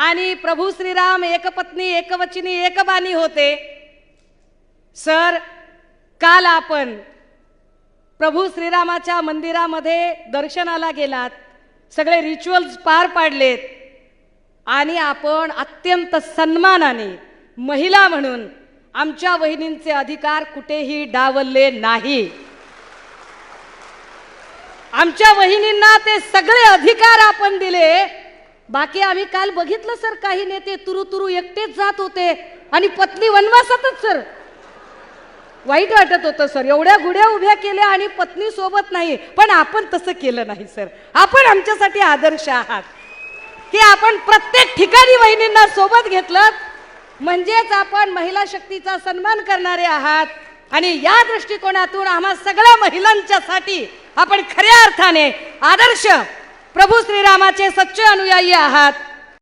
आणि प्रभू श्रीराम एकपत्नी एकवचनी एकबाणी होते। सर, काल आपण प्रभू श्रीरामाच्या मंदिरामध्ये दर्शनाला गेलात, सगळे रिच्युअल्स पार पाडलेत आणि आपण अत्यंत सन्मानाने महिला म्हणून आमच्या वहिनींचे अधिकार कुठेही डावलले नाही। आमच्या वहिनींना ते सगळे अधिकार आपण दिले। बाकी आम्ही काल बघितलं सर, काही नेते तुरु एकटेच जात होते आणि पत्नी वनवासातच। सर, वाईट वाटत होतं सर, एवढ्या गुड्या उभ्या केल्या आणि पत्नी सोबत नाही, पण आपण तसं केलं नाही सर। आपण आमच्यासाठी आदर्श आहात की आपण प्रत्येक ठिकाणी वहिनींना सोबत घेतलं, म्हणजेच आपण महिला शक्तीचा सन्मान करणारे आहात। आणि या दृष्टिकोनातून आम्हा सगळ्या महिलांच्यासाठी आपण खऱ्या अर्थाने आदर्श प्रभू श्रीरामाचे सच्चे अनुयायी आहात।